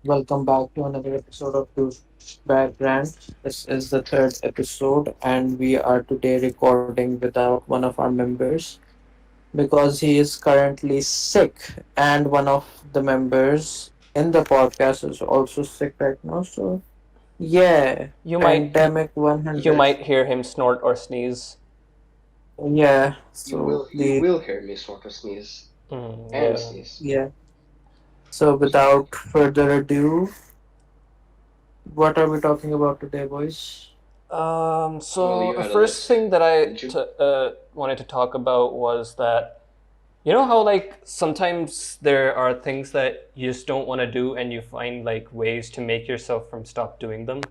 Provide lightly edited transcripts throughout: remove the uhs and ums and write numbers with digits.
welcome back to another episode of Douchebag Brand. This is the third episode, and we are today recording without one of our members because he is currently sick, and one of the members in the podcast is also sick right now. So, yeah, You might Pandemic you 100. might hear him snort or sneeze. Yeah, You so will you the will hear me sort of sneeze and Yeah. sneeze. yeah. So, without further ado, what are we talking about today, boys? Well, So you the had a first list, thing that I didn't you? wanted to talk about was that you know how like sometimes there are things that you just don't want to do and you find like ways to make yourself from stop doing them.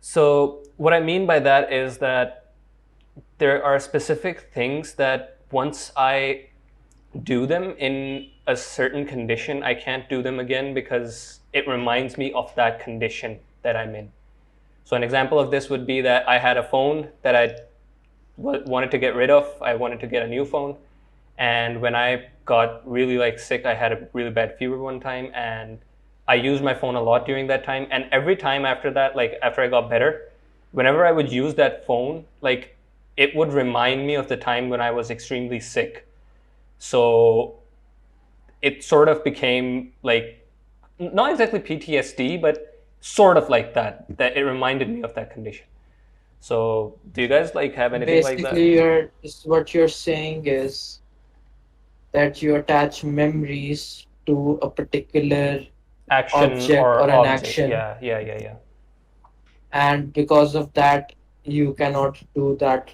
So what I mean by that is that there are specific things that once I do them in a certain condition, I can't do them again because it reminds me of that condition that I'm in. So an example of this would be that I had a phone that I wanted to get rid of. I wanted to get a new phone, and when I got really like sick, I had a really bad fever one time, and I used my phone a lot during that time. And every time after that, like after I got better, whenever I would use that phone, like it would remind me of the time when I was extremely sick. So it sort of became like not exactly PTSD, but sort of like that. That it reminded me of that condition. So, do you guys like have anything like that? Basically, what you're saying is that you attach memories to a particular Action object or or an object? action, Yeah, yeah, yeah, yeah. and because of that, you cannot do that.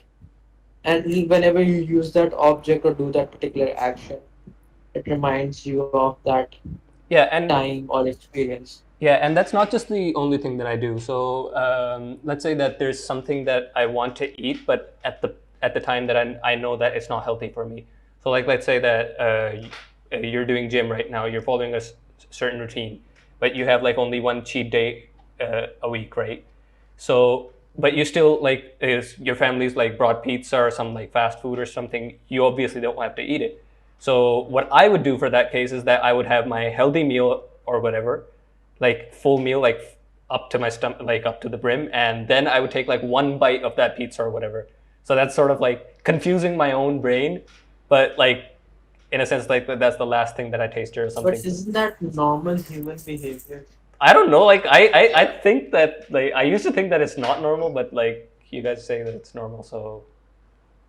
And whenever you use that object or do that particular action, it reminds you of that Yeah, and time or experience. yeah, and that's not just the only thing that I do. So, let's say that there's something that I want to eat, but at the time that I know that it's not healthy for me. So, like, let's say that you're doing gym right now, you're following a certain routine, but you have like only one cheat day a week, right? So, but you still like is your family's like brought pizza or some like fast food or something. You obviously don't have to eat it. So, what I would do for that case is that I would have my healthy meal or whatever, like full meal, like up to my stomach, like up to the brim, and then I would take like one bite of that pizza or whatever. So that's sort of like confusing my own brain, but like in a sense, like that's the last thing that I tasted or But something. isn't that normal human behavior? I don't know. Like I think that like I used to think that it's not normal, but like you guys say that it's normal, so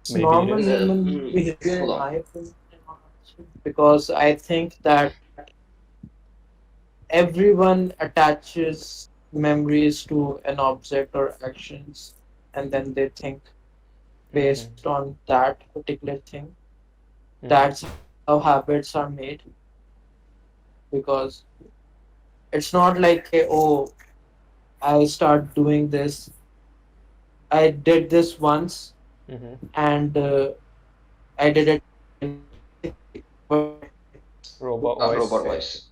It's maybe it normal is. human behavior, in Hold my on. opinion, because I think that everyone attaches memories to an object or actions, and then they think Mm-hmm. based on that particular thing. Mm-hmm. That's how habits are made, because it's not like oh, I start doing this, I did this once, Mm-hmm. and I did it Robot Robot voice. voice.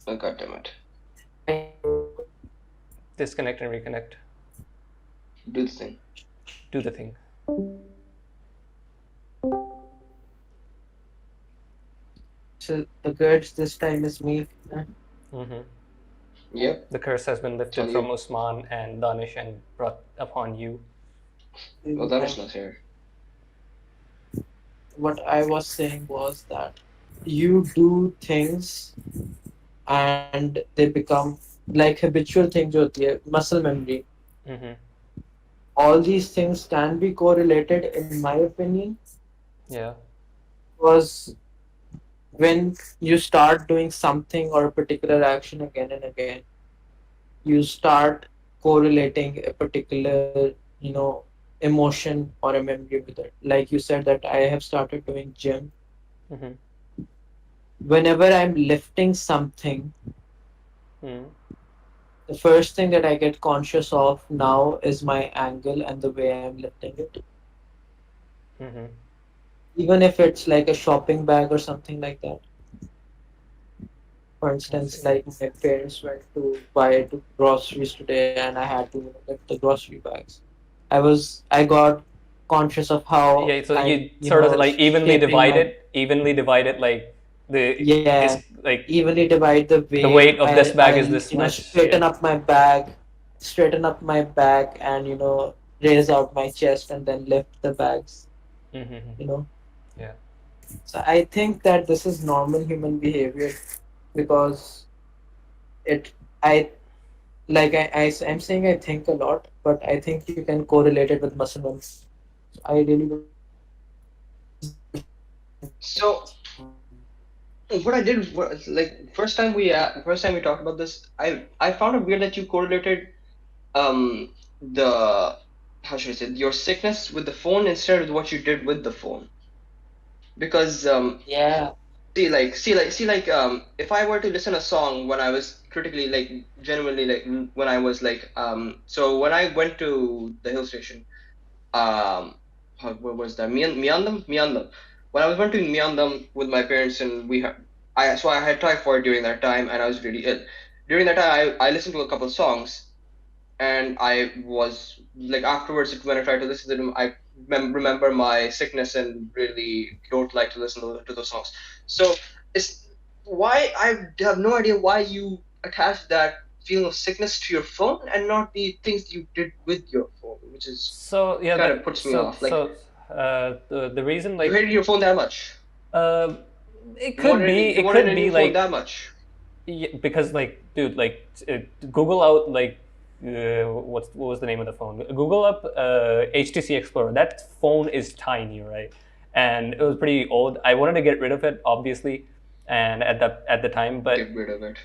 Oh, God damn it. Disconnect and reconnect. Do the thing. Do the thing. so the goods this time is me. Mm-hmm. Yep, The curse has been it's on lifted from you. Usman and Danish and brought upon you. Well, that is not here. What I was saying was that you do things and they become like habitual things जो होती है muscle memory. Mm-hmm. All these things can be correlated in my opinion, Yeah. because when you start doing something or a particular action again and again, you start correlating a particular, emotion or a memory with it. Like you said that I have started doing gym. Mm-hmm. Whenever I'm lifting something, Mm-hmm. the first thing that I get conscious of now is my angle and the way I'm lifting it. Mm-hmm. Even if it's like a shopping bag or something like that. For I instance, see. like my parents went to buy groceries today, and I had to lift the grocery bags. I got conscious of how Yeah. So I'm, you sort of like shaping my. evenly divided, like the Yeah, is like evenly divide the the weight. weight of this bag is I'll this much. Yeah. straighten up my bag, straighten up my back, and raise out my chest and then lift the bags. Mm-hmm. You know. Yeah. So I think that this is normal human behavior because it. I'm saying I think a lot, but I think you can correlate it with muscle memory. So I really don't think that this is So what I did was like first time we talked about this, I found it weird that you correlated the how should I say your sickness with the phone instead of what you did with the phone. Because yeah. if I were to listen a song when I was critically like genuinely like when I was like so when I went to the hill station, um what was that, Miandam. When I was went to Miandam with my parents, and I had typhoid during that time, and I was really ill during that time. I listened to a couple songs, and I was like afterwards when I tried to listen to them, I remember my sickness and really don't like to listen to those songs. So it's why I have no idea why you attach that feeling of sickness to your phone and not the things you did with your phone, which is So yeah, kind of puts me off. Like, the reason you like hated your phone that much. uh, it You wanted could be, you wanted a new phone that much. yeah, because like dude, like Google out like what was the name of the phone? Google up HTC Explorer. That phone is tiny, right? And it was pretty old. I wanted to get rid of it, obviously, and at the time, Get rid of it.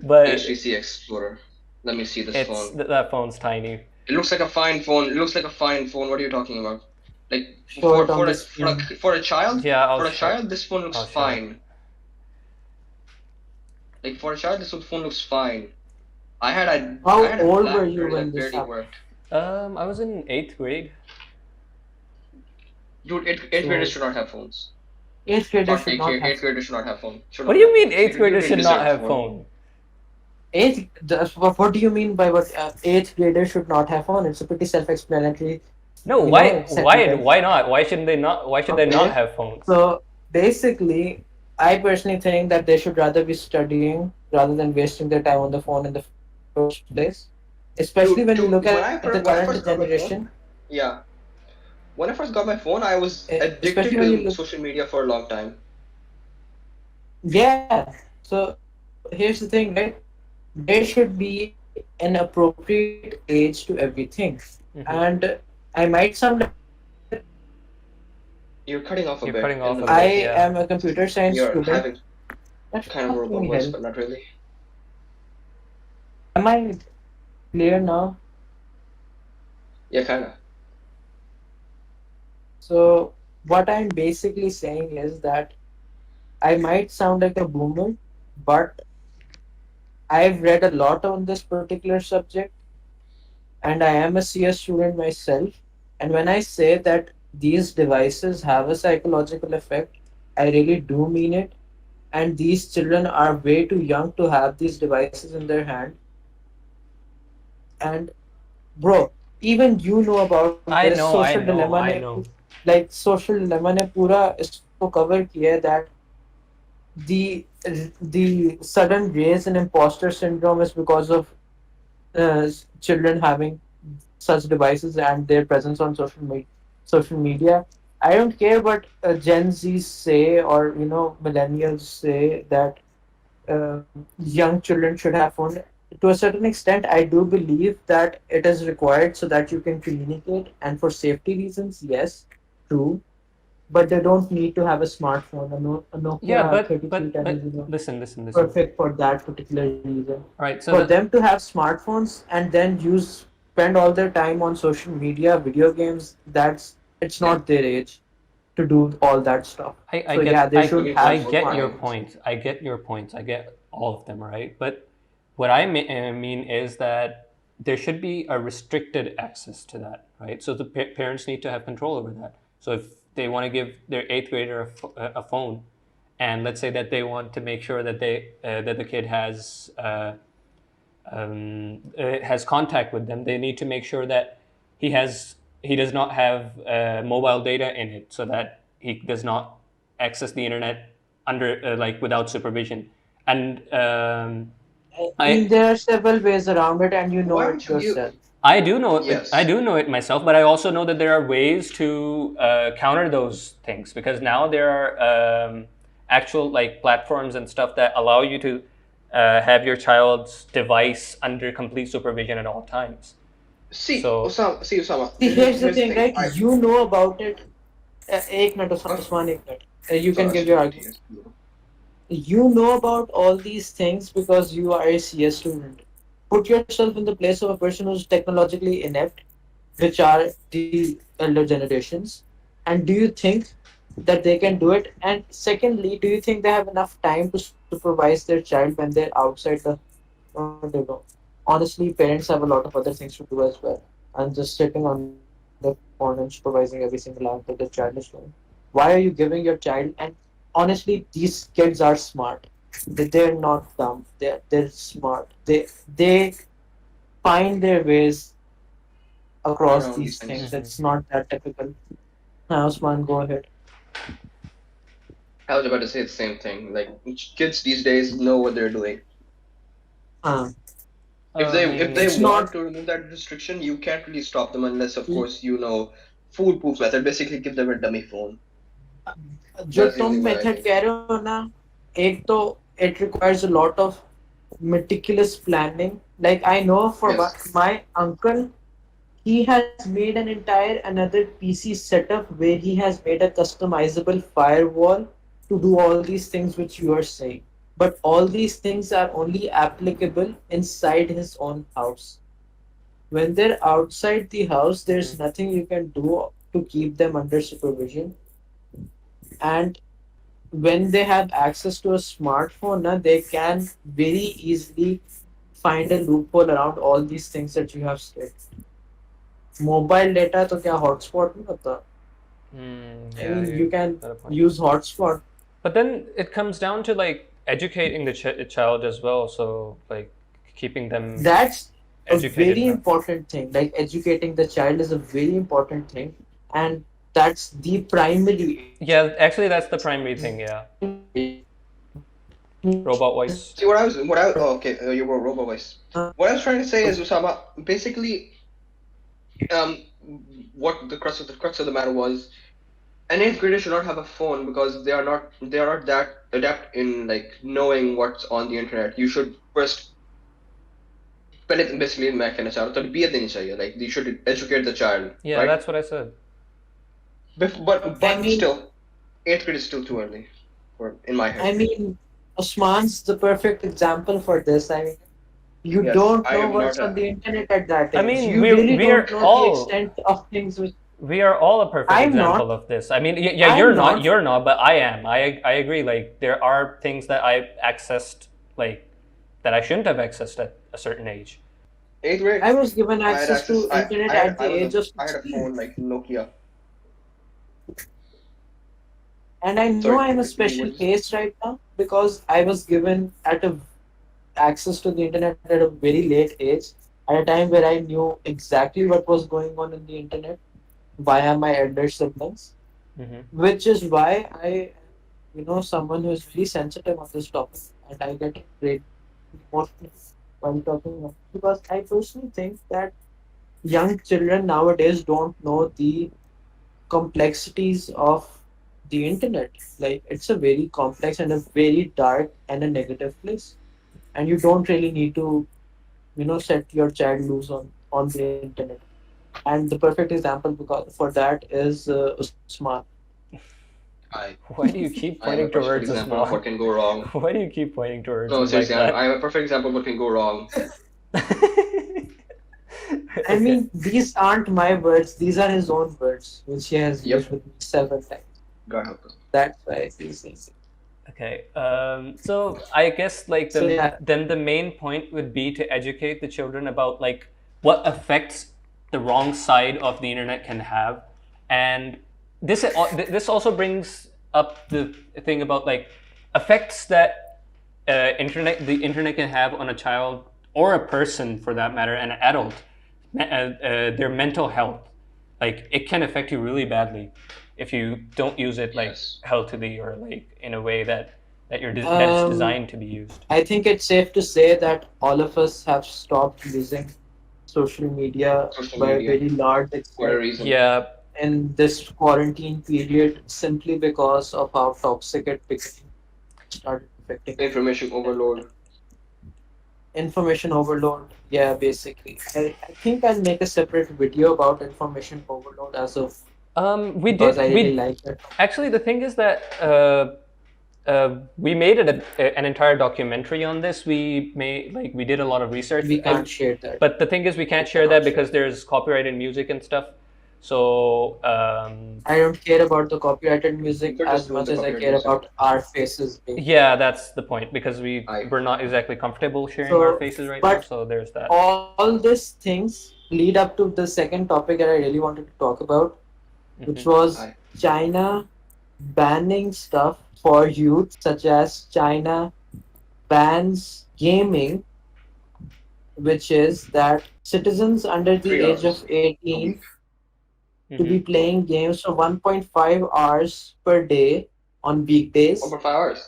but HTC Explorer. Let me see this it's phone. that phone's tiny. It looks like a fine phone. It looks like a fine phone. What are you talking about? Like Show it on the screen. for a child, Yeah, this phone looks I'll show it. fine. Like for a child, this phone looks fine. I How had a old were you BlackBerry when that this barely happened? worked. I was in eighth grade. Dude, eighth graders So should not have phones. eighth graders Fuck should not have eighth graders should not have phone. Should What do not you have mean phones. eighth You graders didn't should not deserve a have phone. phone? what do you mean by what eighth graders should not have phone? It's a pretty self-explanatory, No, why sentence. why not? Why shouldn't they not? Why should they not Okay. have phones? So basically, I personally think that they should rather be studying rather than wasting their time on the phone in the first place. Especially when you Dude, look at the when current I first got my generation. phone, yeah, when I first got my phone, I was Especially addicted when you to look. social media for a long time. Yeah. So here's the thing, right? There should be an appropriate age to everything. And Hmm. I might sound like a boomer, but You're cutting off a You're bit cutting in off the a I middle. bit. am Yeah. a computer science You're student. having That should kind of a not robot really voice, help. but not really. Am I clear now? Yeah, kind of. So what I'm basically saying is that I might sound like a boomer, but I've read a lot on this particular subject, and I am a CS student myself. And when I say that these devices have a psychological effect, I really do mean it. And these children are way too young to have these devices in their hand. And bro, even you know about this I social know, dilemma I ने know. like social dilemma ने पूरा इसको cover किया है that the the sudden raise in imposter syndrome is because of children having such devices and their presence on social media. I don't care what Gen Zs say or millennials say that young children should have phone. To a certain extent, I do believe that it is required so that you can communicate and for safety reasons. Yes, true, but they don't need to have a smartphone. A Yeah, Nokia 3310 is listen. perfect for that particular reason. All right, For them to have smartphones and then spend all their time on social media, video games, it's Yeah, not their age to do all that stuff. I So yeah, get they should I have get your smartphones. point. I get your points. I get all of them, right? But what mean is that there should be a restricted access to that, right? So the parents need to have control over that. So if they want to give their eighth grader a phone, and let's say that they want to make sure that the kid has contact with them, they need to make sure that he does not have mobile data in it, so that he does not access the internet under like without supervision. And I I mean, there are several ways around it, and you know Why it would you give? yourself. I do know it. I Yes. do know it myself, but I also know that there are ways to counter those things because now there are actual like platforms and stuff that allow you to have your child's device under complete supervision at all times. So See, Usama. See, here's the Here's the thing, thing. right? You know about it. एक minute Huh? Usman, एक minute. You Sorry, can I give should your take it argument. here. You know about all these things because you are a CS student. Put yourself in the place of a person who's technologically inept, which are the elder generations, and do you think that they can do it? And secondly, do you think they have enough time to supervise their child when they're outside the no, they don't. Honestly, parents have a lot of other things to do as well. And just sitting on their phone and supervising every single act that their child is doing. Why are you giving your child? And honestly, these kids are smart. They're not dumb. They're smart. They find their ways across Around these these things. things. mhm. It's not that difficult. Now, Usman, go ahead. I was about to say the same thing. Like kids these days know what they're doing. Uh, I If they it's mean, not want to remove that restriction, you can't really stop them unless, of course, you know foolproof method. Basically, give them a dummy phone. जो That's the तुम only way I method think. कह रहे हो ना एक तो it requires a lot of meticulous planning. Like I know for Yes. my uncle, he has made an entire another PC setup where he has made a customizable firewall to do all these things which you are saying. But all these things are only applicable inside his own house. When they're outside the house, there's mhm. nothing you can do to keep them under supervision. And when they have access to a smartphone, na, they can very easily find a loophole around all these things that you have said. Mobile data तो क्या hotspot नहीं होता? I Yeah, mean, you you can got a point. use hotspot. But then it comes down to like educating the child as well. So like keeping them That's a educated very enough. important thing. Like educating the child is a very important thing, and that's the primary age. Yeah, actually, that's the But primary thing. teenage Yeah, is robot voice. See what I oh, okay, you were robo voice. What I was trying to say is, Usama, basically, um, what the crux of the matter was, an eighth grader should not have a phone because they are not that adept in like knowing what's on the internet. You should first पहले basically मैं कहना चाह रहा हूँ तरबियत देनी चाहिए, like you should educate the child, Yeah, right? that's what I said. But I mean, still, eighth grade is still too early for in my I head. mean, Osman's the perfect example for this. I mean, you Yes, don't I know am not what's on a. the internet at that I age. mean, You really don't we're know the all extent of things which we are all a perfect I'm example not. of this. I mean, yeah, I'm not. you're not, but I am. I agree. Like there are things that I accessed like that I shouldn't have accessed at a certain age. Eighth grade, I was given I had access access. to internet at the age of I had a 16. phone like Nokia. And I know Sorry, I'm a what special is case right now because I was given at a access to the internet at a very late age, at a time where I knew exactly what was going on in the internet via my elder siblings, Hmm. which is why I, someone who is very sensitive on this topic, and I get really emotional while talking about it because I personally think that young children nowadays don't know the complexities of the internet. Like it's a very complex and a very dark and a negative place, and you don't really need to set your child loose on the internet. And the perfect example because for that is Usman. I? Why do you keep I am a pointing perfect towards a example of small? what can go wrong. Why do you keep pointing towards No, me like seriously, that? I'm a perfect example of what can go wrong. I Okay. mean, these aren't my words; these are his own words, which he has Yep, used with me several times. God help him. That's why he's saying. Okay. So I guess like So yeah, the main point would be to educate the children about like what effects the wrong side of the internet can have, and this also brings up the thing about like effects that the internet can have on a child or a person for that matter, an adult, their mental health. Like it can affect you really badly if you don't use it like Yes. healthily or like in a way that that it's Um, designed to be used. I think it's safe to say that all of us have stopped using social media social by a media very large for a extent reason. Yeah, in this quarantine period simply because of how toxic it became, started affecting Information health. overload. Information overload. Yeah, basically. I think I'll make a separate video about information overload as of we because I did. really We like that. actually the thing is that we made an entire documentary on this. We did a lot of research, We can't share that. but the thing is we We can't share cannot that share. because there's copyrighted music and stuff. So I don't care about the copyrighted music You could as just remove much the as I copyright care music. about our faces being there. yeah, that's the point because I we're not exactly comfortable sharing our So, faces right now. but So there's that. all these things lead up to the second topic that I really wanted to talk about, which Hmm. was I China banning stuff for youth, such as China bans gaming, which is that citizens under the three age of hours a 18 week. to be Hmm. playing games for 1.5 hours per day on weekdays, 1.5 hours.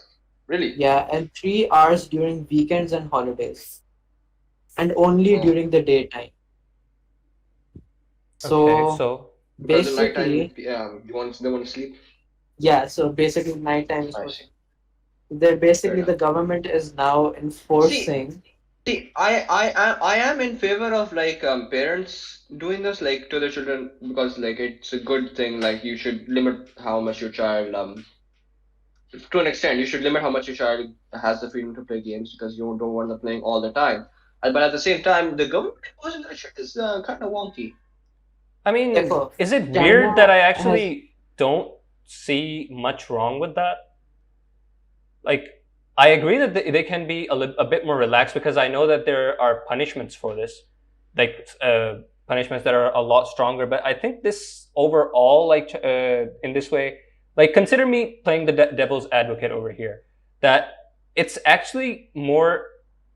Really? yeah, and 3 hours during weekends and holidays, and only Oh, during the daytime. Okay, So so because in nighttime, basically, they want to sleep. yeah, so basically, nighttime is I for see. them. They're Fair basically enough. the government is now See, enforcing. I am in favor of like parents doing this like to their children because like it's a good thing. Like you should limit how much your child to an extent you should limit how much your child has the freedom to play games because you don't want them playing all the time. But at the same time, the government imposing that shit is kind of wonky. I mean, Therefore, is it weird that China I has actually don't see much wrong with that? Like, I agree that they can be a bit more relaxed because I know that there are punishments for this, like punishments that are a lot stronger. But I think this overall, like in this way, like consider me playing the devil's advocate over here, that it's actually more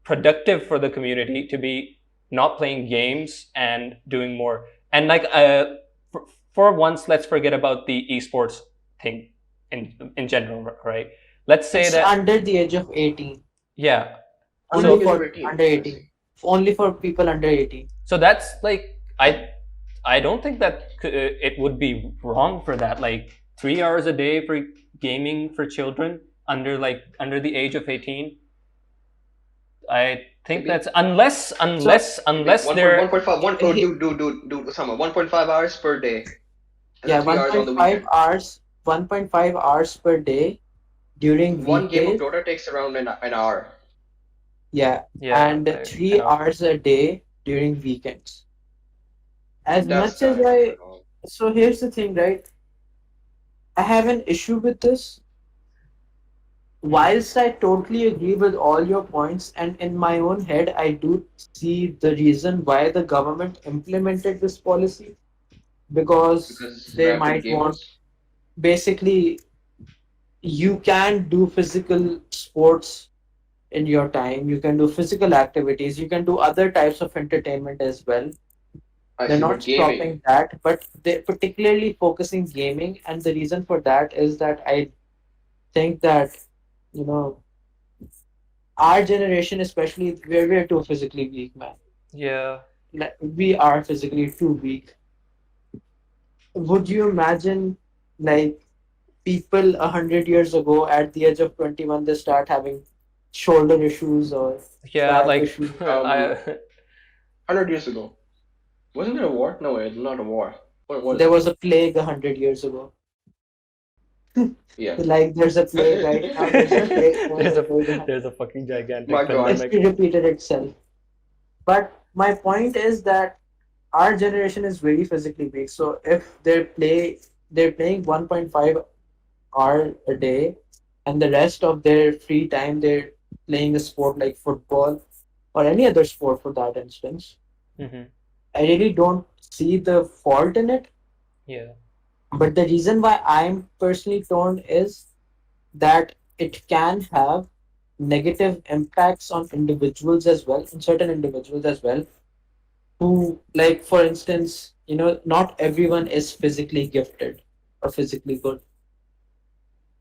productive for the community to be not playing games and doing more. And like for once, let's forget about the esports thing in general, right? Let's say it's that, under the age of 18, yeah. Under only the age So of for 18, under I 18, see. only for people under 18. so that's like I don't think that it would be wrong for that. Like 3 hours a day for gaming for children under the age of 18. I think Maybe that's unless So unless maybe unless 1 they're 1.5 1 oh, he, do Sama 1.5 hours per day and then yeah, 3 hours on the 1.5 weekend. hours, 1.5 hours per day during One game of weekdays, Dota takes around an hour. yeah, yeah, and I 3 know. hours a day during weekends. As That's much as not enough I, at all. so here's the thing, right? I have an issue with this. Hmm. Whilst I totally agree with all your points, and in my own head, I do see the reason why the government implemented this policy because Because they rampant might want, gamers. basically, you can do physical sports in your time, you can do physical activities, you can do other types of entertainment as well. I They're see, not but gaming. stopping that, but they're particularly focusing gaming, and the reason for that is that I think that, you know, our generation especially, we're too physically weak, man. Yeah, Like, we are physically too weak. Would you imagine, like, people 100 years ago at the age of 21 they start having shoulder issues or yeah. back Like issues? I 100 years ago. Wasn't there a war? No, it's not a war. What was There it? was a plague 100 years ago. Yeah. Like, there's a plague right now, there's a plague, there was there's a a plague there's a fucking My gigantic God. history pandemic. repeated itself. But my point is that our generation is very physically weak. So if they're playing 1.5 hour a day, and the rest of their free time they're playing a sport like football or any other sport for that instance. Hmm. I really don't see the fault in it. Yeah. But the reason why I'm personally torn is that it can have negative impacts on individuals as well, on certain individuals as well, who, like, for instance, not everyone is physically gifted or physically good.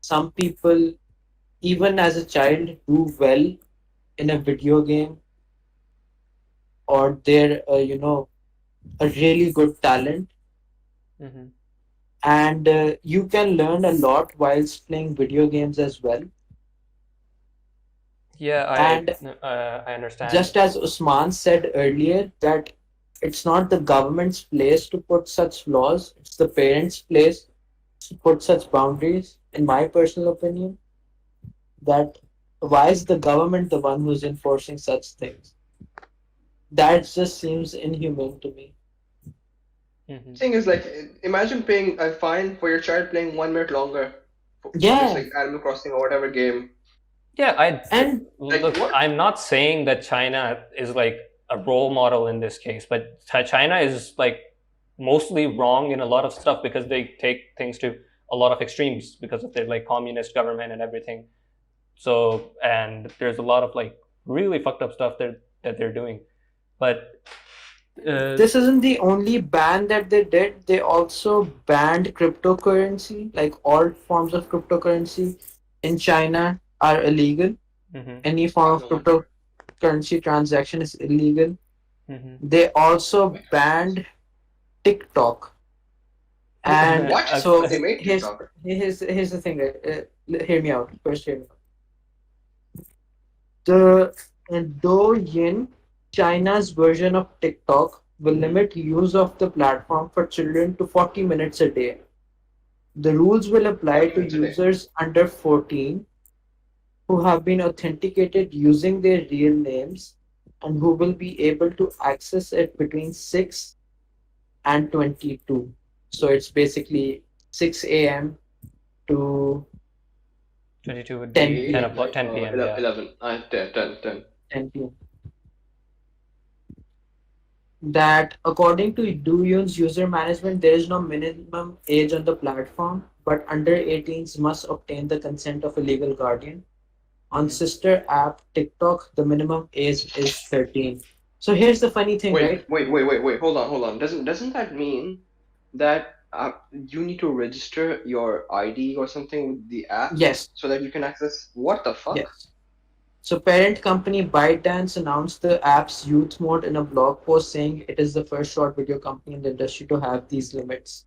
Some people even as a child, do well in a video game, or they're a really good talent, Hmm. and you can learn a lot whilst playing video games as well. Yeah, And I understand. just as Usman said earlier, that it's not the government's place to put such laws, it's the parents' place to put such boundaries, in my personal opinion, that why is the government the one who's enforcing such things? That just seems inhumane to me. Hmm. Thing is, like, imagine paying a fine for your child playing 1 minute longer for this Yeah, like Animal Crossing or whatever game. Yeah, and Like look. what? I'm not saying that China is like a role model in this case, but China is like mostly wrong in a lot of stuff because they take things to a lot of extremes because of their like communist government and everything. So, and there's a lot of like really fucked up stuff that they're doing. But uh, this isn't the only ban that they did. They also banned cryptocurrency, like all forms of cryptocurrency in China are illegal. mhm, Any form of No wonder. cryptocurrency transaction is illegal. mhm. They also Makes sense. banned TikTok. And What? so They made TikTok. here's the thing. Right? Hear me out. First, hear me out. The Douyin, China's version of TikTok, will Mhm, limit use of the platform for children to 40 minutes a day. The rules will apply 40 to minutes a day. users under 14 who have been authenticated using their real names and who will be able to access it between 6 and 22. So it's basically 6 a.m. to 22 would be 10 8, p.m., 10 o'clock, right? 10 p.m. Yeah. 11, 10, 10, 10. 10 p.m. That according to Douyun's user management, there is no minimum age on the platform, but under 18s must obtain the consent of a legal guardian. On Mhm, sister app TikTok, the minimum age is 13. So here's the funny thing, right? Wait. Hold on. Doesn't that mean that you need to register your ID or something with the app Yes, so that you can access? What the fuck? yes. So parent company ByteDance announced the app's youth mode in a blog post saying it is the first short video company in the industry to have these limits.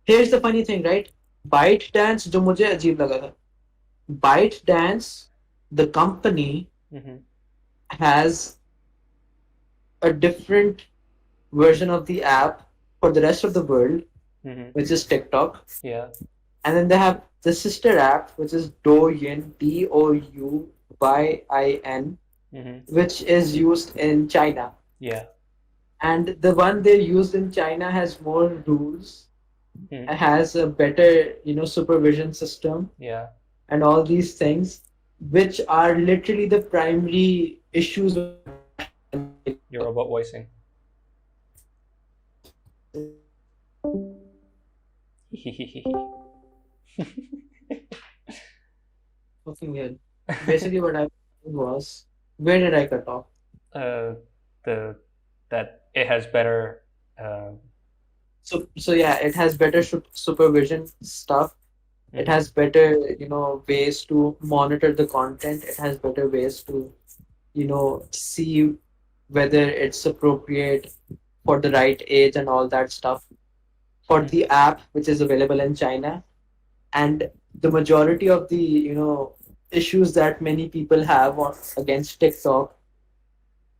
Here's the funny thing, right? ByteDance, जो मुझे अजीब लगा था, ByteDance, the company, mhm, has a different version of the app for the rest of the world, mhm. which is TikTok. Yeah. And then they have the sister app, which is Douyin, Douyun, Mhm. which is used in China. Yeah. And the one they used in China has more rules, Mhm. has a better, supervision system, Yeah. and all these things, which are literally the primary issues of international illegal Your robot activity. voicing. Fucking hell. Basically, what I was, where did I cut off? uh, the that it has better. Uh, So yeah, it has better supervision stuff. It mhm, has better, ways to monitor the content. It has better ways to, see whether it's appropriate for the right age and all that stuff. For mhm. the app, which is available in China, and the majority of the, issues that many people have against TikTok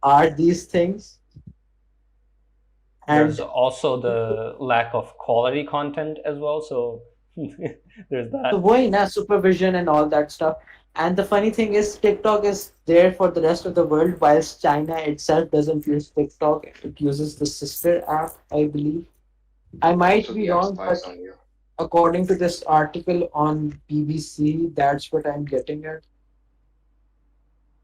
are these things. There's And also the lack of quality content as well. So there's so that. why not supervision and all that stuff. And the funny thing is TikTok is there for the rest of the world, whilst China itself doesn't use TikTok. It uses the sister app, I believe. I might Also, be the app wrong, spies but on you. according to this article on BBC, that's what I'm getting at.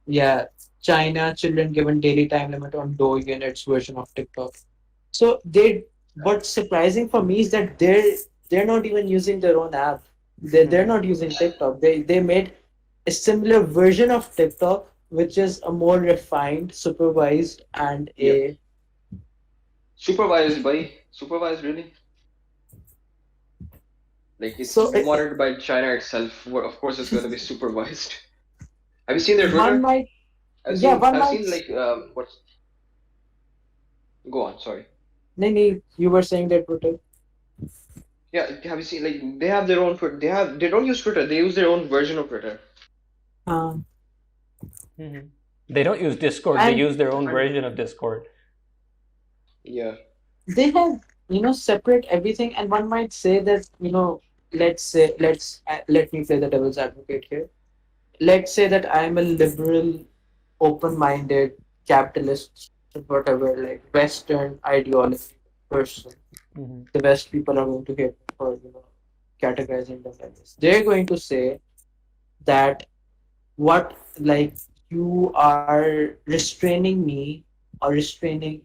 Yeah, China children given daily time limit on Douyin, its version of TikTok. So what's surprising for me is that they're not even using their own app. They're Mhm. not using TikTok. They made a similar version of TikTok, which is a more refined, supervised, and Yep. a Supervised, buddy. Supervised, really? Like it's So monitored by China itself. Of course, it's going to be supervised. Have you seen their one Twitter? might, yeah, one I've might. seen like what's go on. Sorry. Nini, you were saying that Twitter. Yeah, have you seen like they have their own they don't use Twitter. They use their own version of Twitter. Uh, Mhm. They don't use Discord. They and use their own And version of Discord. yeah, they have, separate everything. And one might say that, let's say, let me play the devil's advocate here. Let's say that I'm a liberal, open-minded, capitalist, whatever, like Western ideology person. Hmm. The West people are going to hate me for, categorizing them like this. They're going to say that what, like, you are restraining me, or restraining,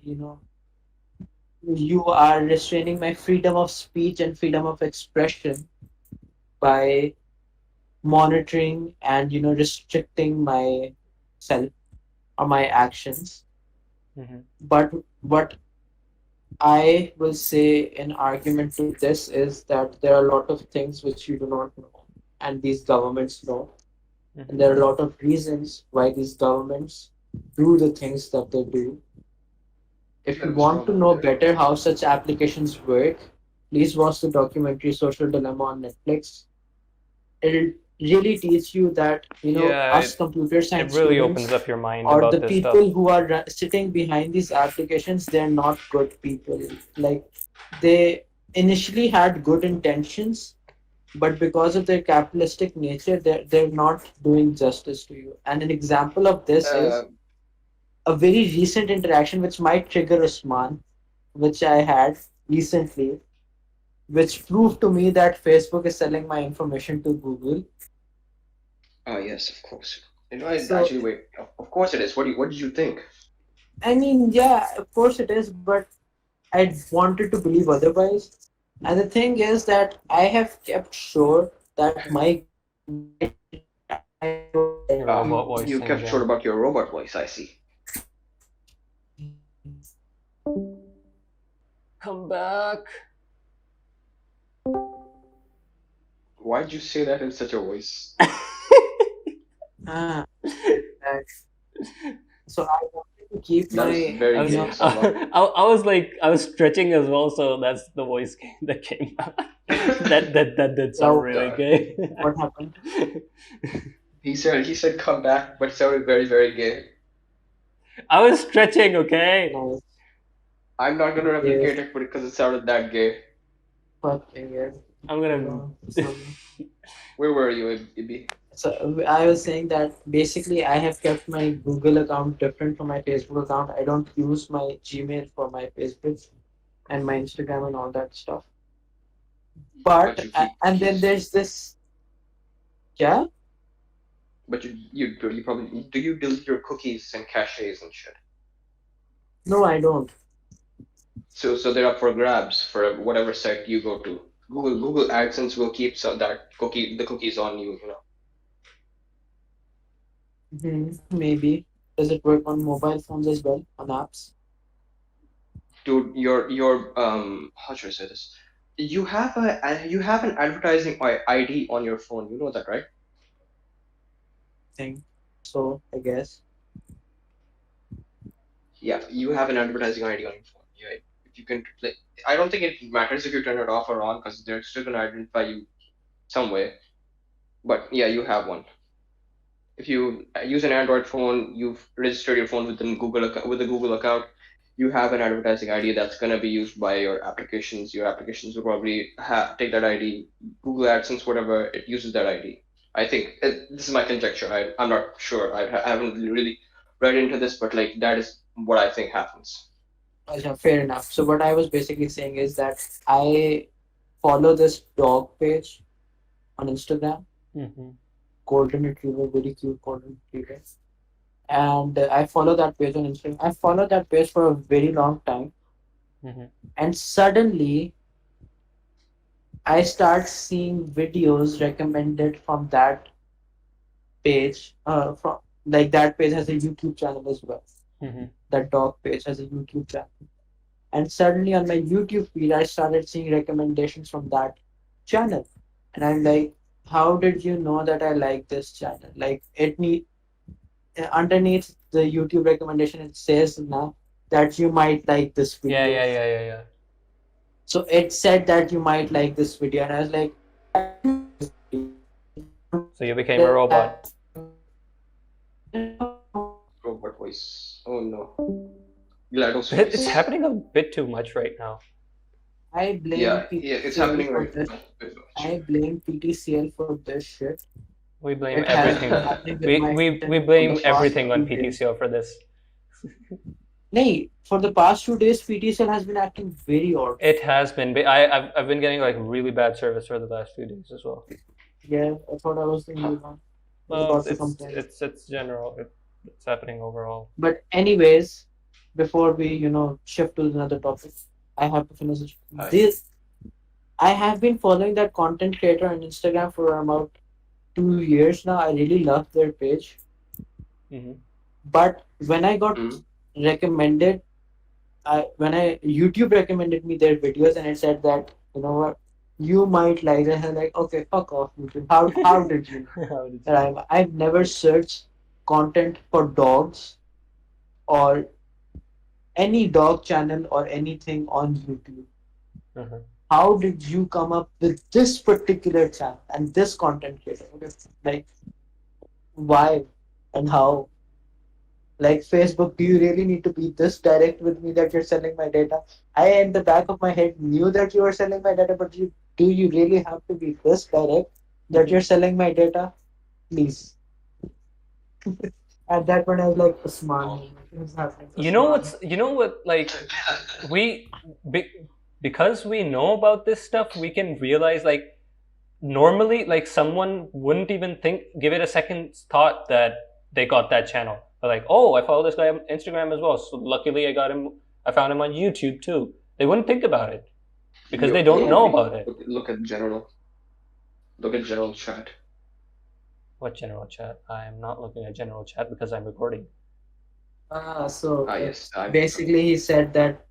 you are restraining my freedom of speech and freedom of expression by monitoring and, restricting my self or my actions. Hmm. But what I will say in argument to this is that there are a lot of things which you do not know, and these governments know. And Hmm. there are a lot of reasons why these governments do the things that they do. If let you me scroll want to down know there. better how such applications work, please watch the documentary Social Dilemma on Netflix. It'll really teach you that, Yeah, us computer it science really opens students, up your mind or the about this stuff. people who are sitting behind these applications, they're not good people. Like, they initially had good intentions, but because of their capitalistic nature, they're not doing justice to you. And an example of this Uh, is a very recent interaction which might trigger Usman, which I had recently, which proved to me that Facebook is selling my information to Google. yes, of course. So, Actually wait. Of course it is. What did you think? I mean, yeah, of course it is, but I wanted to believe otherwise. And the thing is that I have kept sure that my Google identity and my social Your Ah, robot identity voice you thing kept short again. about your robot voice. I see. Come back. Why'd you say that in such a voice? ah, that. So I wanted to keep That is my, very I was, you gay, know, Usama. I was like, I was stretching as well, so that's the voice that came out. That did sound Oh oh, really God. gay. what happened? He said come back, but it sounded very very gay. I was stretching, okay. No, I'm not gonna yes, replicate it because it sounded that gay. fucking yes. I'm You gonna. know, some. Where were you, Ibi? So I was saying that basically I have kept my Google account different from my Facebook account. I don't use my Gmail for my Facebook and my Instagram and all that stuff. But But you keep and then keeps. there's this, yeah. But you probably do you delete your cookies and caches and shit. No, I don't. So they're up for grabs for whatever site you go to. Google AdSense will keep the cookies on you. You know, Maybe. Does it work on mobile phones as well, on apps? dude, your how should I say this? You have an advertising ID on your phone. You know that, right? Thing. So I guess. Yeah, you have an advertising ID on your phone. Yeah, if you can like, I don't think it matters if you turn it off or on because they're still gonna identify you some way. But yeah, you have one. If you use an Android phone, you've registered your phone with with the Google account. You have an advertising ID that's gonna be used by your applications. Your applications will probably take that ID. Google AdSense, whatever, it uses that ID. I think this is my conjecture. I'm not sure. I haven't really read into this, but like that is what I think happens. Yeah, fair enough. So what I was basically saying is that I follow this dog page on Instagram, Hmm. golden retriever, very cute golden retriever. And I follow that page on Instagram. I follow that page for a very long time, Hmm. and suddenly I start seeing videos recommended from that page. From like that page has a YouTube channel as well. Hmm. That dog page has a YouTube channel, and suddenly on my YouTube feed, I started seeing recommendations from that channel. And I'm like, how did you know that I like this channel? Like it need underneath the YouTube recommendation it says now that you might like this Yeah, video. yeah, yeah, yeah, yeah. So it said that you might like this video, and I was like, I do like this video. It's not So you that became a robot. Robot voice. Oh no. GLaDOS It's voice. happening a bit too much right now. I blame Yeah, yeah, it's PTCL happening for right this. now. Very much. I blame PTCL for this shit. We blame It has been everything. happening with We my we we internet for the blame past everything on 2 days. PTCL for this. Nay, for the past 2 days, PTCL has been acting very odd. It has been. I've been getting like really bad service for the last few days as well. Yeah, I thought I was the only one who was Well, about to complain. it's general. It's happening overall. But anyways, before we shift to another topic, I have to finish it. Hi. This I have been following that content creator on Instagram for about 2 years now. I really love their page. Hmm. But when I got Mm. recommended, when I YouTube recommended me their videos and it said that what you might like it, I'm like, okay, fuck off YouTube. How did you know How did that you know? I've never searched content for dogs or any dog channel or anything on YouTube. Uh-huh. How did you come up with this particular channel and this content creator? Okay, like why and how? Like Facebook, do you really need to be this direct with me that you're selling my data? I, in the back of my head, knew that you were selling my data, but do you really have to be this direct that you're selling my data? Please. At that point, I was like, Usman, Oh. what is happening, You know Usman? what's you know what like we be, because we know about this stuff, we can realize like normally like someone wouldn't even think give it a second thought that they got that channel. They're like, oh, I follow this guy on Instagram as well, so luckily I found him on YouTube too. They wouldn't think about it because they don't Yo, know Yeah, about it. look at general. Look at general chat. What general chat? I am not looking at general chat because I'm recording. so Ah, yes. basically, he said that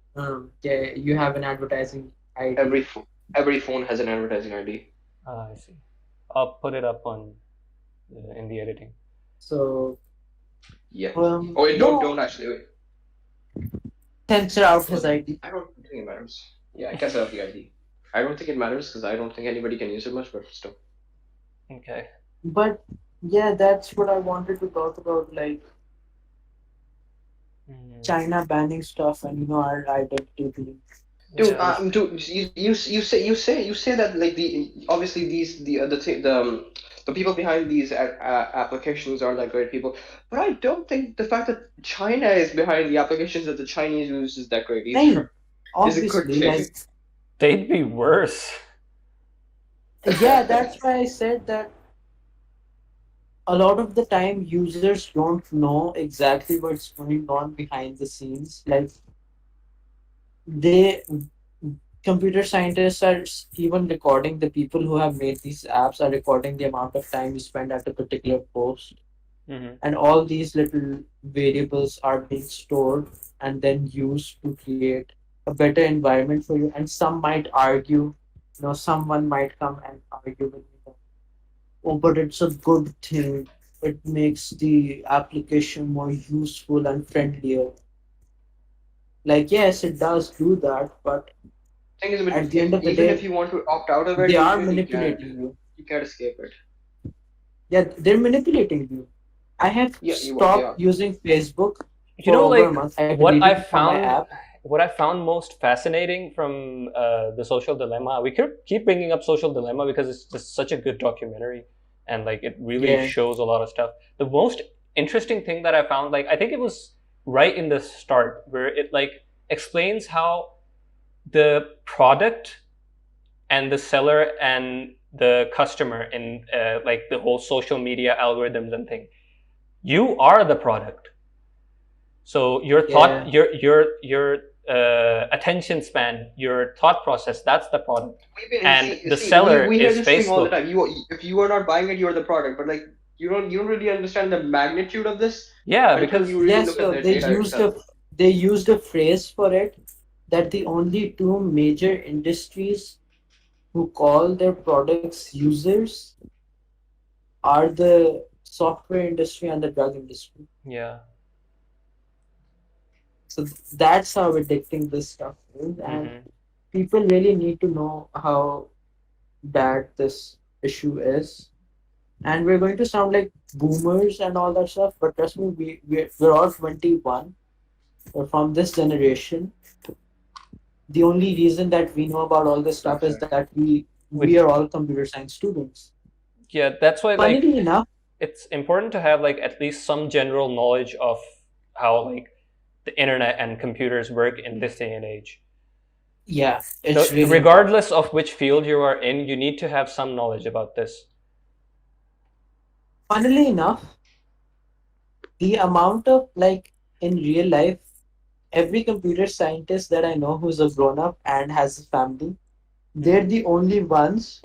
yeah, you have an advertising ID. Every every phone has an advertising ID. I see. I'll put it up on in the editing. So, Yeah. Oh wait, yeah, don't actually wait. censor out his Well, ID. I don't think it matters. Yeah, I can set up the ID. I don't think it matters because I don't think anybody can use it much, but still. Okay. But yeah, that's what I wanted to talk about, like Mm, China banning stuff and our identity being yeah. exposed. You say that like the obviously these the people behind these applications are like great people, but I don't think the fact that China is behind the applications that the Chinese use is that great Hey, either. Is a good obviously, thing. like They'd be worse. yeah, that's why I said that a lot of the time users don't know exactly what's going on behind the scenes. Like they computer scientists are even recording, the people who have made these apps are recording the amount of time you spend at a particular post, Hmm. and all these little variables are being stored and then used to create a better environment for you. And some might argue, someone might come and argue with me that, oh, but it's a good thing, it makes the application more useful and friendlier. Like yes, it does do that, but Thing is, at the if end of the even if day you want to opt out of it, they are you can't. manipulating you. You can't escape it. Yeah, they're manipulating you. I have Yeah, they stopped are. using Facebook You for know, over a like month. I what deleted I it from my found, app. what I found most fascinating from the Social Dilemma. We could keep bringing up Social Dilemma because it's just such a good documentary, and like it really Yeah, shows a lot of stuff. The most interesting thing that I found, like I think it was right in the start where it like explains how the product and the seller and the customer in like the whole social media algorithms and thing. You are the product. So yeah. your attention span, your thought process, that's the product, and the seller We hear is this thing all the Facebook. time. If you are not buying it, you're the product. But like you don't really understand the magnitude of this Yeah, until because you really Yeah, look at so the data itself. they used a phrase for it, that the only two major industries who call their products users are the software industry and the drug industry. Yeah. So that's how addicting this stuff is, and Mm-hmm. people really need to know how bad this issue is. And we're going to sound like boomers and all that stuff, but trust me, we're all 21. We're from this generation. The only reason that we know about all this stuff is that we With are all computer science students. Yeah, that's why like Funnily enough, it's important to have like at least some general knowledge of how like the internet and computers work in this day and age. yeah, it's So really important. regardless of which field you are in, you need to have some knowledge about this. Funnily enough, the amount of like in real life, every computer scientist that I know who's a grown up and has a family, they're Mm-hmm. the only ones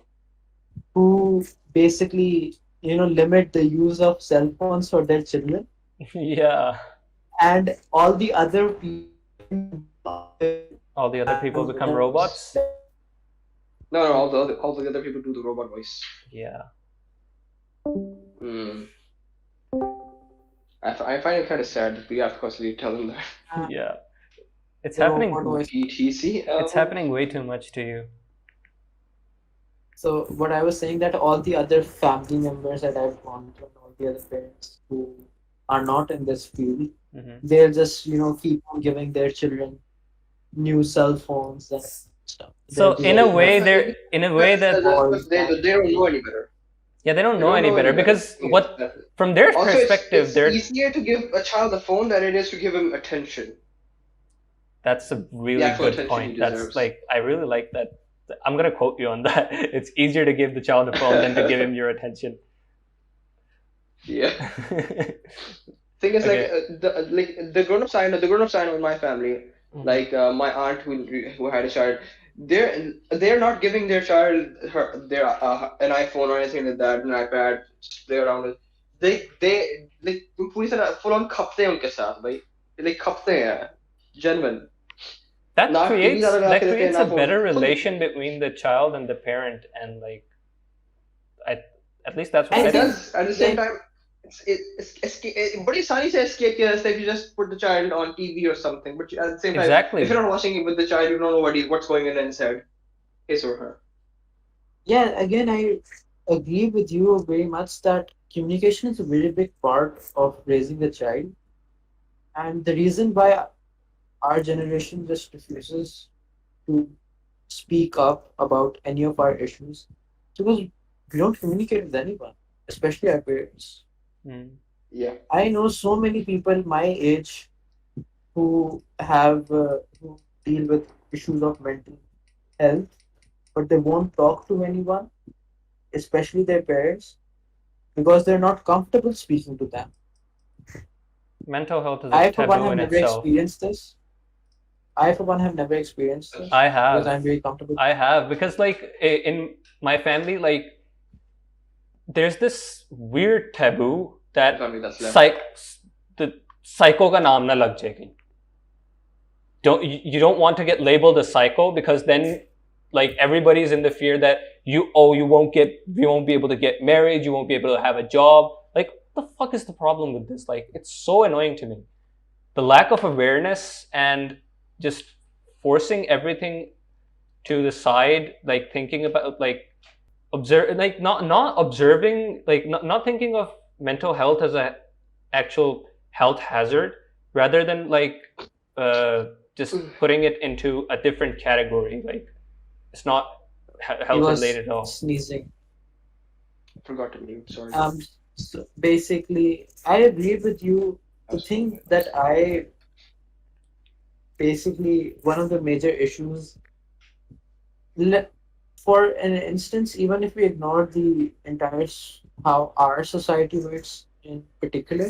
who basically limit the use of cell phones for their children, Yeah, and all the other people become all the other people become robots. No, no, all the other people do the robot voice. Yeah, Hmm. I find it kind of sad that we have to constantly tell them that. yeah. It's the robot happening. voice. It's ETCL. happening way too much to you. So what I was saying, that all the other family members that I've gone through and all the other parents who are not in this field, Mm-hmm. they'll just keep on giving their children new cell phones and stuff. They'll So be in like, a Yeah, way, but they're in a way that that's all because they that. they don't know any better. yeah, they don't They know don't any know any better better. because The thing is what that from their also perspective, it's they're easier to give a child a phone than it is to give him attention, that's a the really actual good attention he point. That's deserves. like I really like that. I'm gonna quote you on that. It's easier to give the child a phone than to give him your attention. Yeah. Okay. Thing is the grown-up side of my family, Mhm. my aunt who had a child, they're not giving their child their an iPhone or anything like that, an iPad, just play around with. They like पूरी तरह full on खपते हैं उनके साथ भाई, like खपते हैं, genuine. ना TV ज्यादा लगा That के देते हैं creates ना a फोन better खुद. relation between the child and the parent, and like I, at least that's what I It I think. think does. At the same like time, but it's funny to escape, yes, if you just put the child on TV or something. But at the same time, if you're Exactly. not watching it with the child, you don't know what's going on inside his or her. yeah, again I agree with you very much that communication is a very big part of raising a child, and the reason why our generation just refuses to speak up about any of our issues is because we don't communicate with anyone, especially our parents. Mm. Yeah. I know so many people my age who deal with issues of mental health, but they won't talk to anyone, especially their parents, because they're not comfortable speaking to them. Mental health is a I, for one, taboo have in never itself. experienced this. I, for one, have never experienced I this because have. I'm very comfortable. I have because like in my family, like there's this weird taboo The that family that's left. the psycho ka naam na lag jaye. You don't want to get labeled a psycho because then like everybody's in the fear that you won't be able to get married, you won't be able to have a job. Like what the fuck is the problem with this? Like it's so annoying to me. The lack of awareness and just forcing everything to the side, like thinking about like observe like not observing like not thinking of mental health as a actual health hazard rather than like uh just putting it into a different category like it's not He health was related at all. sneezing. Forgot to mute. Sorry. Um, so basically, I agree with you. I The was filming thing my that notes. I basically one of the major issues, le- for an instance, even if we ignore the entire how our society works in particular,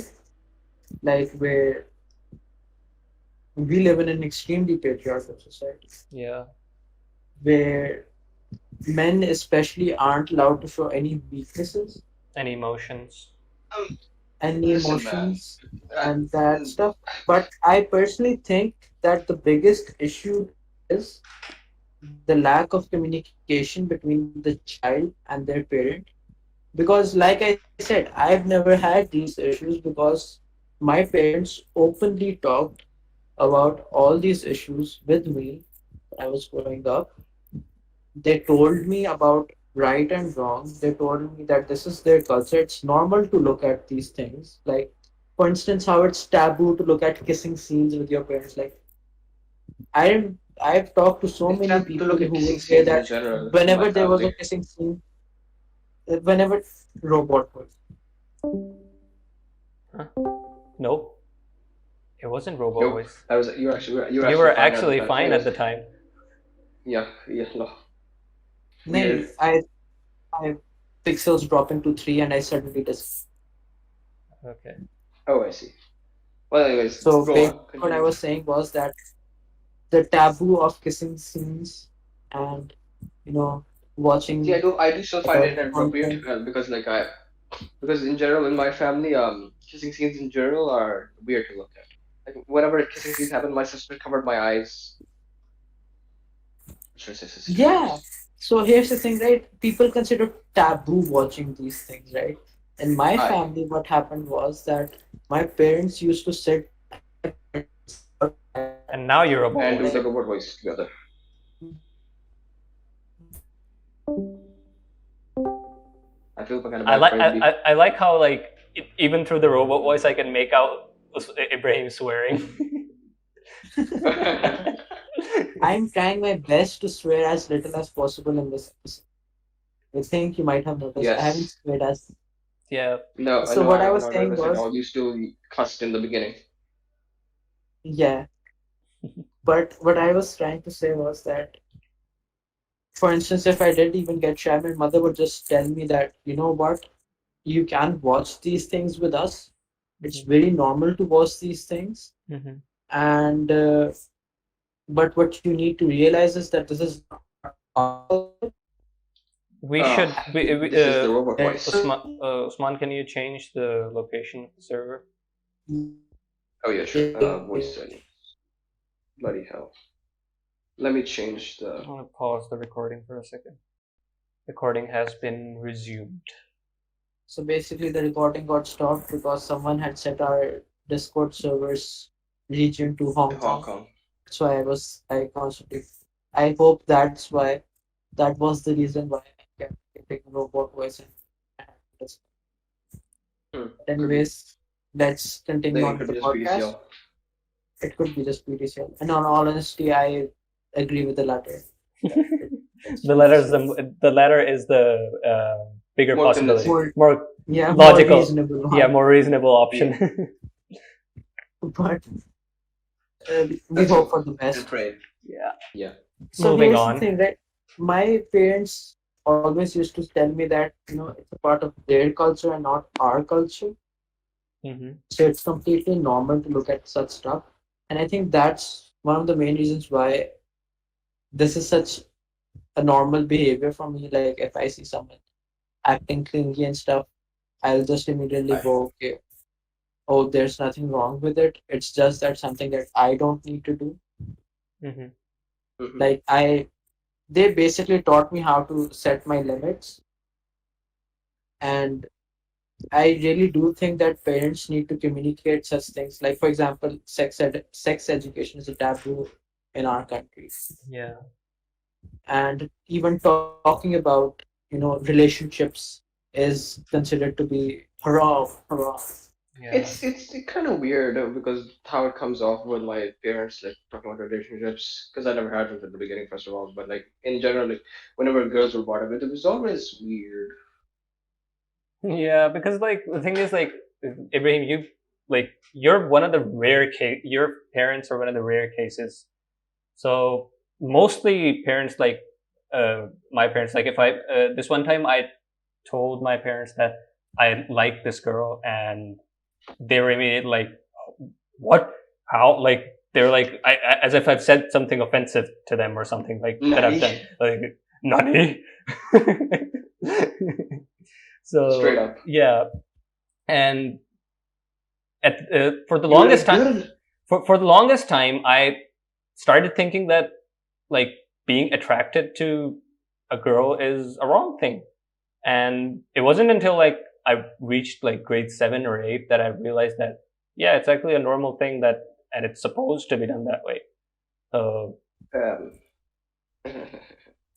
like where we live in an extremely patriarchal society, Yeah, where men especially aren't allowed to show any weaknesses, and emotions. Um, any listen, man. emotions, Uh, and that stuff. But I personally think that the biggest issue is the lack of communication between the child and their parent. Because, like I said, I've never had these issues because my parents openly talked about all these issues with me when I was growing up. They told me about right and wrong. They told me that this is their culture. It's normal to look at these things. Like, for instance, how it's taboo to look at kissing scenes with your parents. Like, I've talked to so It's many time to people look at who kissing would say scenes in that general in my whenever there was a family. kissing scene, whenever robot was. Huh? No, it wasn't robot Nope. voice. I was you were You actually were fine at the actually time. fine at Anyways, the time. yeah, yeah, no, No, weird. I pixels dropping to 3 and I suddenly just. Okay. Oh, I see. Well, anyways, So go basically on, what I continue. was saying was that the taboo of kissing scenes and See, I watching do I do still find it inappropriate content. because because in general in my family kissing scenes in general are weird to look at. Like whenever kissing scenes happen, my sister covered my eyes. Should I say Yeah. sisters? So here's the thing, right? People consider taboo watching these things, right? In my Aye, family, what happened was that my parents used to sit at my parents' side or side And now you're and robot and do voice. the like robot voice together. I feel kind of I bad like for everybody. I like how like even through the robot voice I can make out Ibrahim swearing. I'm trying my best to swear as little as possible in this episode. I think you might have noticed I haven't Yes. sweared as. Yeah. No, So no, what I I have was not saying noticed at was, all. You still cussed in the beginning. yeah. But what I was trying to say was that, for instance, if I did even get shy, my mother would just tell me that, you know what, you can watch these things with us. It's Mhm. very normal to watch these things, Mhm. and but what you need to realize is that this is not part of our culture. We should This is the robot voice. Usman, can you change the location of the server? Oh yeah, sure. Voice settings. Bloody hell. Let me change I'm the. gonna pause the recording for a second. Recording has been resumed. So basically, the recording got stopped because someone had set our Discord server's region to To Hong Hong Kong. Kong. That's why I was I constantly. I hope that's why that was the reason why I kept getting robot voice and Hmm. but Could be. anyways, let's continue Then it on with could the be just podcast. PDCL. It could be just PTCL. And on all honesty, I agree with the latter. That it's PTCL. The latter is the bigger More possibility, convincing. More, more yeah, more logical, reasonable yeah, one. more reasonable Yeah. option. But we Let's hope hope for the and best. pray. Yeah. Yeah. So Moving here's the on. thing, right? My parents always used to tell me that it's a part of their culture and not our culture. Hmm. So it's completely normal to look at such stuff. And I think that's one of the main reasons why this is such a normal behavior for me. Like if I see someone acting clingy and stuff, I'll just immediately Aye. go, okay, oh, there's nothing wrong with it. It's just that something that I don't need to do. Hmm. Mm-hmm. Like they basically taught me how to set my limits, and I really do think that parents need to communicate such things. Like, for example, sex education is a taboo in our country, Yeah. and even talking about relationships is considered to be hurrah, hurrah. Yeah. It's kind of weird because how it comes off when my parents like talking about relationships because I never had them at the beginning first of all, but like in general, like whenever girls were brought up, it was always weird. Yeah, because like the thing is like Ibrahim, you like you're one of the rare case. Your parents are one of the rare cases. So mostly parents like my parents like if I this one time I told my parents that I like this girl and they were immediately like what how like they're like as if I've said something offensive to them or something like that I've Nani, done like nani. straight So up. yeah, and for the You're a longest time girl. for the longest time I started thinking that like being attracted to a girl is a wrong thing. And it wasn't until like I reached like grade 7 or 8 that I realized that yeah, it's actually a normal thing that, and it's supposed to be done that way. So Um,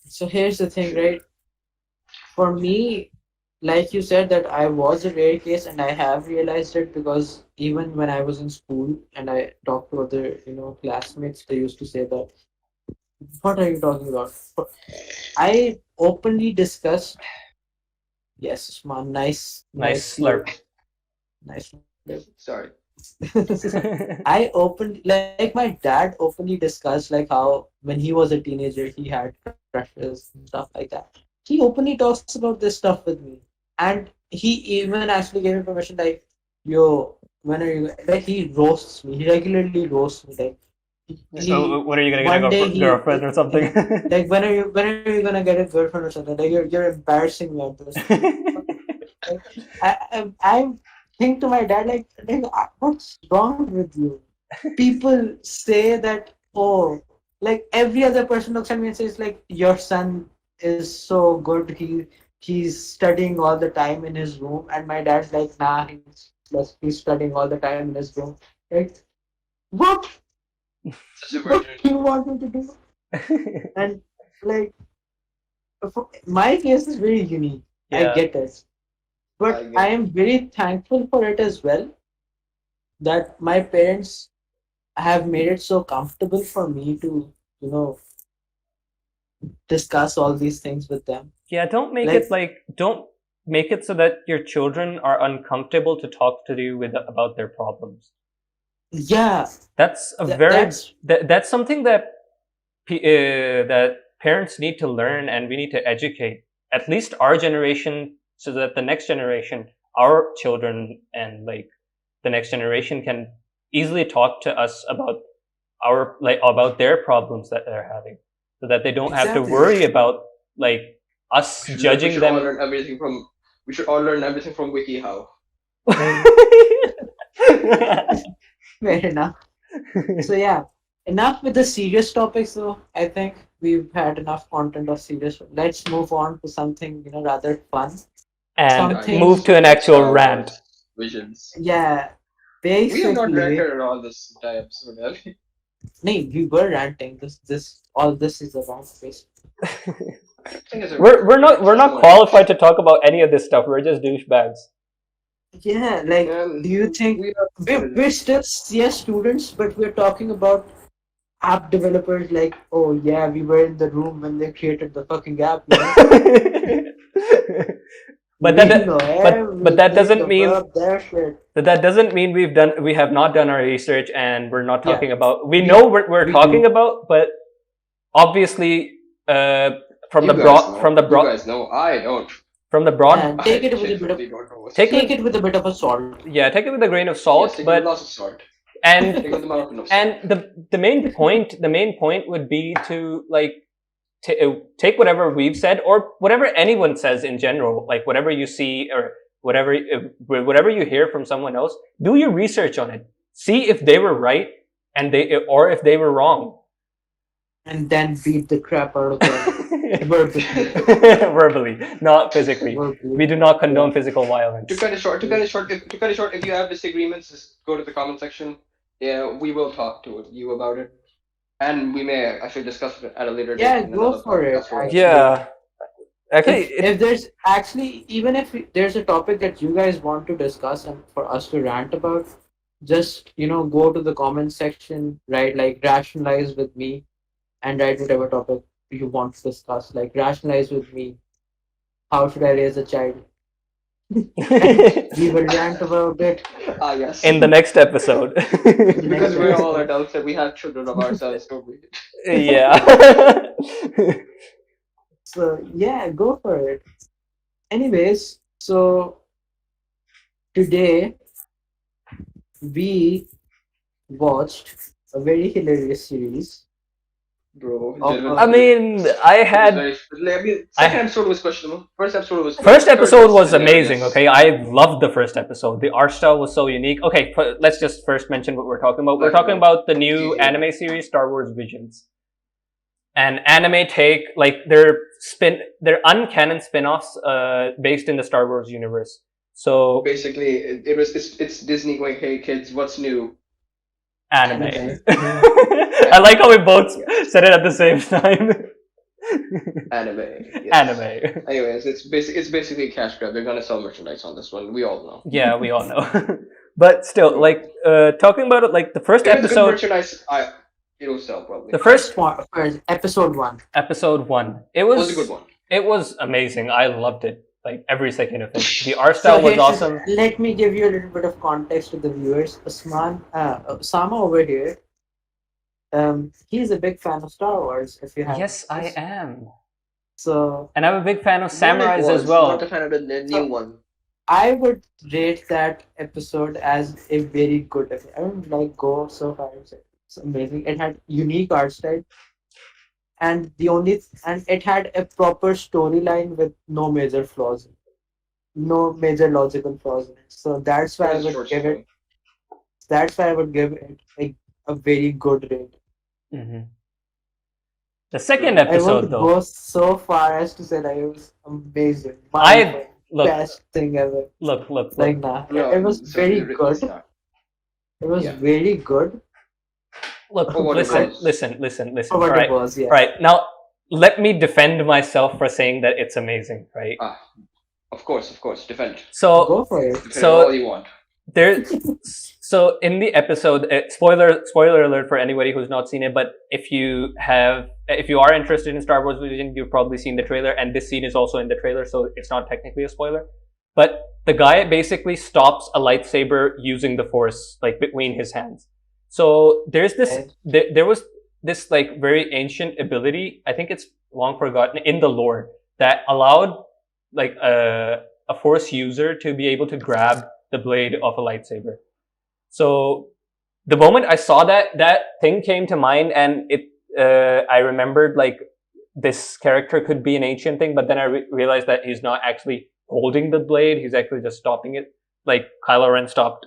So here's the thing, True. right? For me, like you said, that I was a rare case, and I have realized it because even when I was in school and I talked to other, classmates, they used to say that, "What are you talking about?" I openly discussed. Yes, man, nice nice slurp. slip, nice slip. Sorry. So I opened, like my dad openly discussed like how when he was a teenager he had crushes and stuff like that. He openly talks about this stuff with me, and he even actually gave me permission like, "Yo, when are you?" Like he roasts me. He regularly roasts me. Like he Oh, when are you gonna get a one day girlfriend or something? like when are you gonna get a girlfriend or something? Like you're embarrassing me at this. Like, I think to my dad like what's wrong with you? People say that, oh, like every other person looks at me and says like your son is so good. He's studying all the time in his room, and my dad's like, nah, he's studying all the time in his room. Like what? Such a What virgin. do you want me to do? And like my case is very unique. I Yeah. get it, I but I get am very thankful for it as well, that my parents have made it so comfortable for me to, you know, discuss all these things with them. Yeah, Like, don't make it so that your children are uncomfortable to talk to you with about their problems. yeah, That's a very that's that's something that that parents need to learn, and we need to educate at least our generation, so that the next generation, our children, and like the next generation can easily talk to us about our like about their problems that they're having, so that they don't have to exactly. worry about like us we judging should all them. learn everything from we should all learn everything from WikiHow. Fair enough. So yeah, enough with the serious topics though. I think we've had enough content of serious. Let's move on to something, rather fun. And Ah Something, move yes. to an actual Star rant. Wars Visions. yeah, We have not basically. ranted at all this entire episode, have we? Nee, we were ranting. All this is a rant basically. I don't think it's a rant. We're It's not more like qualified to talk about any of this stuff. We're just douchebags. Yeah, like, do you think we are we're still CS students, but we're talking about app developers like, oh yeah, we were in the room when they created the fucking app. but We that know but that everything doesn't mean about their shit. we have not done our research, and we're not Yeah, talking about, we know we what we're we talking do. about, but obviously uh from the you guys broad know. You guys know. I don't. from the broad And take I it with a bit of genuinely don't know what's take it take with it with a bit of a salt. yeah, take it with a grain of Yes, salt, take it with but lots of salt. and Take it with a mountain of salt. and the main point would be to like take whatever we've said, or whatever anyone says in general, like whatever you see, or whatever you hear from someone else, do your research on it, see if they were right, and they or if they were wrong. And then beat the crap out of them verbally. Verbally, not physically. Verbally. We do not Yeah. condone physical violence. To cut it short, if you have disagreements, just go to the comment section. Yeah, we will talk to you about it, and we may actually discuss it at a later date Yeah, in go another for it podcast or whatever. actually. Yeah, actually If there's actually, even if there's a topic that you guys want to discuss and for us to rant about, just go to the comment section, write like rationalize with me, and write whatever topic you want to discuss. Like rationalize with me, how should I raise a child? And we will rant about it Ah, yes. in the next episode. in the Because next we're all episode. adults and we have children of ourselves, don't we? Yeah. So yeah, go for it. Anyways, so today we watched a very hilarious series Bro, of genuine. I mean, It was very. I mean, second I episode was questionable. First episode was good. first Third episode was was amazing. hilarious. Okay, I loved the first episode. The art style was so unique. Okay, let's just first mention what we're talking about. We're Like, talking about the please new do. anime series, Star Wars Visions. and anime take like their uncanon spin-offs based in the Star Wars universe. So Basically, it's Disney going, "Hey kids, what's new?" anime. Anime. I Anime. like how we both Yes, said it at the same time. anime. Yes. Anime. Anyways, it's basically cash grab. They're gonna sell merchandise on this one. We all know. Yeah, we all know. But still, We all like know. talking about it, like the first If it's good episode, merchandise, it'll sell the probably. first First episode one. episode one, It was a good one. it was amazing. I loved it, like every second of it. The art So style was here should awesome. let me give you a little bit of context to the viewers. Osama over here, he's a big fan of Star Wars. If you have Yes, I noticed, am, so and I'm a big fan of One it samurais as was not a well. fan of the new so one. I would rate that episode as a very good episode. I don't like go so far as it's amazing. It had unique art style, and it had a proper storyline with no major flaws, no major logical flaws in it. So It was a short story. that's why I would give it a very good rate. Hmm. The second True. I episode, won't though, go so far as to say that it was amazing, mind I blowing, look, best thing ever. Like look. nah, it No, was very it's good. not. It was Yeah. very good, Look, For what it but was. for listen. All what it right, was, all yeah. right. Now, let me defend myself for saying that it's amazing, right? Ah, of course. Defend. So, Go for it. Defend it all so you want. there. So in the episode, spoiler alert for anybody who's not seen it. But if you are interested in Star Wars Vision, you've probably seen the trailer, and this scene is also in the trailer, so it's not technically a spoiler. But the guy basically stops a lightsaber using the Force, like between his hands. So Right. there was this like very ancient ability. I think it's long forgotten in the lore that allowed like a Force user to be able to grab the blade of a lightsaber. So the moment I saw that thing came to mind, and I remembered like this character could be an ancient thing, but then I realized that he's not actually holding the blade; he's actually just stopping it. Like Kylo Ren stopped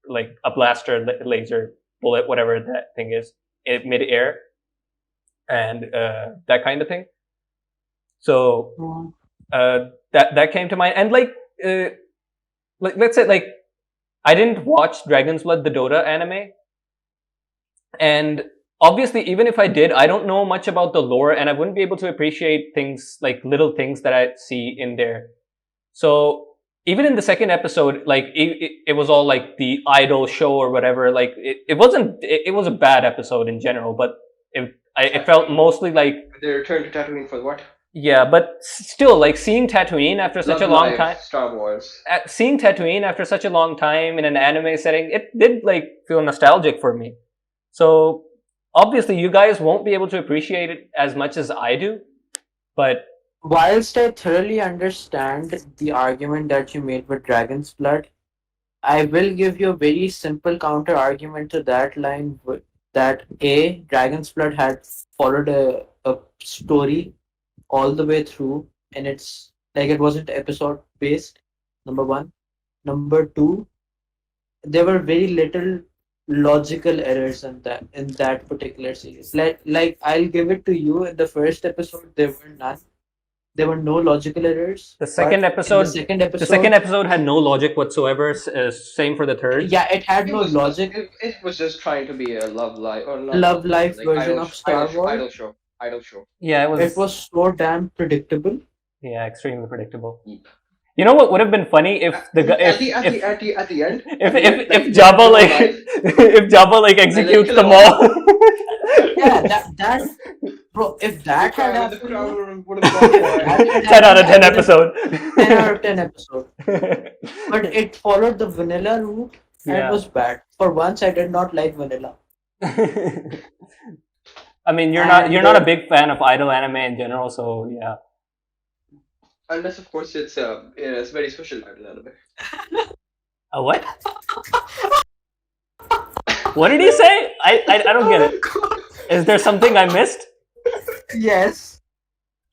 like a blaster, laser, bullet, whatever that thing is, in mid-air, and that kind of thing. So Mm. that came to mind, and uh, like let's say like I didn't watch Dragon's Blood, the Dota anime, and obviously, even if I did, I don't know much about the lore, and I wouldn't be able to appreciate things like little things that I see in there. So even in the second episode, like it was all like the idol show or whatever. Like it wasn't. It was a bad episode in general, but it felt Tatooine. mostly like They returned to Tatooine for what? yeah. But still, like seeing Tatooine after such a Love long Live, time. Star Wars. Seeing Tatooine after such a long time in an anime setting, it did like feel nostalgic for me. So obviously, you guys won't be able to appreciate it as much as I do, but Whilst I thoroughly understand the argument that you made with Dragon's Blood, I will give you a very simple counter argument to that line that A, Dragon's Blood had followed a story all the way through, and it's like it wasn't episode based, number one. Number two, there were very little logical errors in that particular series. Like I'll give it to you in the first episode there were none. There were no logical errors, the but second in the episode, second the second episode, episode had no logic whatsoever. Same for the third. yeah, it had no logic. It was just trying to be a love life or not Love love life, but life like version of Star Wars. idol show. Yeah, it It was was so damn predictable. yeah extremely predictable. Yep. You know what would have been funny if the guy Like if when they Jabba come like alive if Jabba like and then executes kill them them all. all. Yeah, that bro, if The that had crown, the happened, no, crown would have gone if that far. had 10 out of happened, I 10 would have episode. 10 out of 10 episode. But it followed the vanilla route and it Yeah. was bad. For once, I did not like vanilla. I mean, And you're not a big fan of idol anime in general, so yeah. Unless of course it's very special anime. A what? What did he say? I don't get it. Is there something I missed? yes.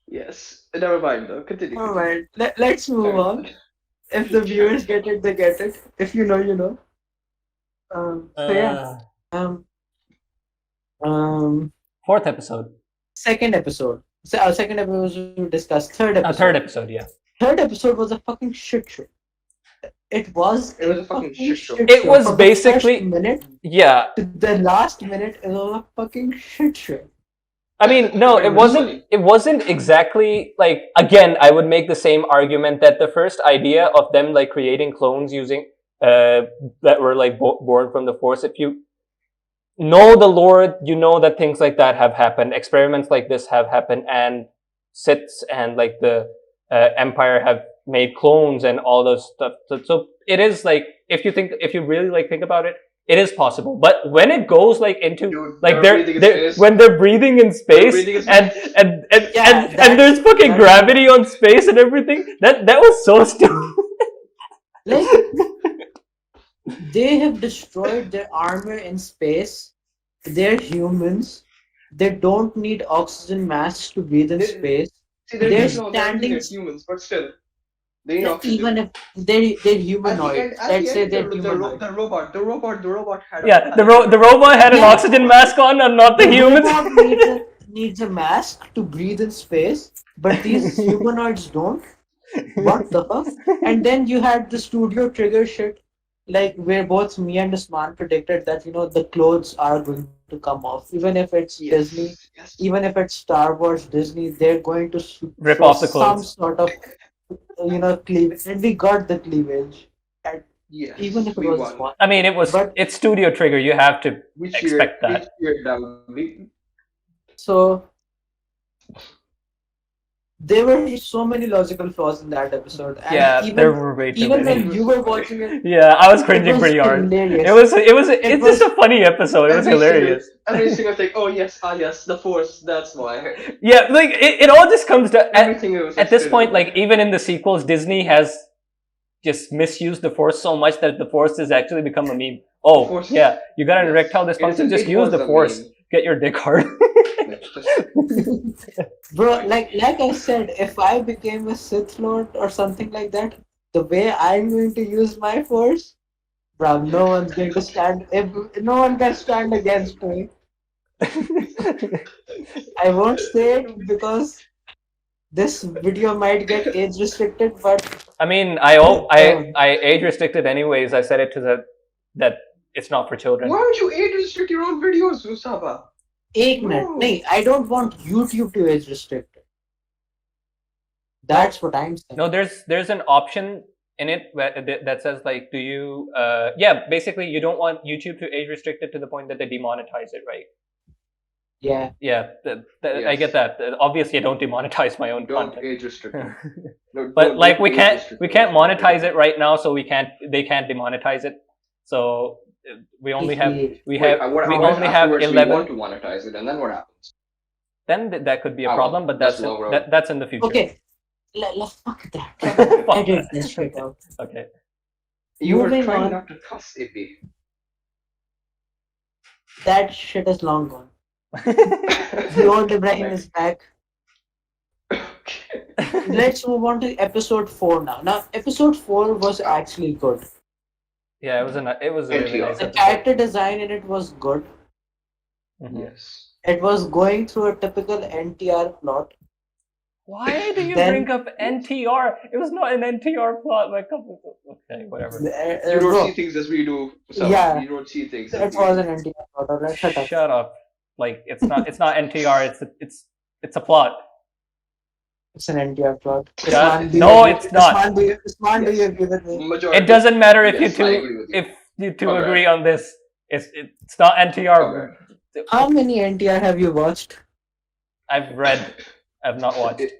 Yes. Never mind though. Continue. All right. Let's move Carry on. on. If the Carry viewers on. get it, they get it. If you know, you know. So yeah. Uh, Um. Um. Fourth episode. second episode. So our second episode we discussed. Third A episode. third episode, yeah. Third episode was a fucking shit show. It was It a was a fucking fucking shit show. shit It show. was From the first basically, minute yeah. to the last minute, it was a fucking shit show. I mean, no, But it it was wasn't. funny. It wasn't exactly like. Again, I would make the same argument that the first idea of them like creating clones using that were like born from the Force. If you know the lore, you know that things like that have happened. Experiments like this have happened, and Siths and like the Empire have made clones and all those stuff. So it is like if you really like think about it, it is possible. But when it goes like into Dude, like they're breathing in space. when they're breathing in space breathing in and space. Yeah, and there's fucking that- gravity on space and everything, that was so stupid. Like they have destroyed their armor in space. They're humans. They don't need oxygen masks to breathe in They- space. See, They're they're standing- they're humans, but still, they need Like, oxygen. even if they're humanoid, let's say they're the humanoid. robot had Yeah, the robot had an Yeah. oxygen mask on, and not the humans. robot needs a mask to breathe in space, but these humanoids don't. What the fuck? And then you had the studio trigger shit, like where both me and Usman predicted that the clothes are going to come off, even if it's Disney, Yes. even if it's Star Wars Disney, they're going to Rip show off the some clothes. sort of cleavage, and we got the cleavage, and Yes. even if it we was won. small. I mean, it's Studio Trigger. You have to We expect cheered. that. We cheered loudly. So there were so many logical flaws in that episode, and Yeah, even there were way too even many. when you were watching it, Yeah, I was it cringing was pretty hard. hilarious. It's just a funny episode. It was hilarious. Every single thing. Oh yes, the Force. That's why. Yeah, like it all just comes to Everything was at this extended. point, like even in the sequels, Disney has just misused the Force so much that the Force has actually become a meme. Oh, Force- yeah, you got an yes. erectile dysfunction, It just use was the a Force. meme. Get your dick hard. Like, just- Bro, like I said, if I became a Sith Lord or something like that, the way I'm going to use my force, bro, no one's going to stand. If no one can stand against me, I won't say it because this video might get age restricted. But I mean, I age restricted anyways. I said it to that it's not for children. Why don't you age restrict your own videos, Usama? एक minute, नहीं, I don't want YouTube to age restrict it. That's what I'm saying. No, there's an option in it that says like, do you yeah, basically you don't want YouTube to age restrict it to the point that they demonetize it, right? Yeah. Yeah, I get Yes. that. Obviously, I don't demonetize my own Don't content. age restrict. No, But don't- like don't we age can't restrict we it. can't monetize it right now, so they can't demonetize it. So we only have Wait, we what only happens have afterwards? We 11. want to monetize it, and then what happens? Then that could be a Oh, problem, but that's that's long road. that's in the future. Okay. Let's fuck that. Fuck Edit that. this shit out. Okay. You were Moving trying on. not to cuss, Ippy. That shit is long gone. The old Ibrahim is back. Let's move on to episode 4 now. Now, episode 4 was actually good. Yeah, it was a really NTR. nice The episode. character design in it was good. Mhm. Yes. It was going through a typical NTR plot. Why do you Then- bring up NTR? It was not an NTR plot. Like, okay, whatever. You don't Bro, see things as we do. So Yeah. You don't see things. it As was we an NTR plot. Alright, shut up. Shut up. Like, it's not NTR. It's a plot. It's an NTR plot. Yeah. Usman, do you No, agree- it's not. Usman, do you Yes. agree with me? Majority. It doesn't matter if Yes, you I two agree with you. if you two Okay. agree on this. It's not NTR. Okay. How many NTR have you watched? I've read. I've not watched.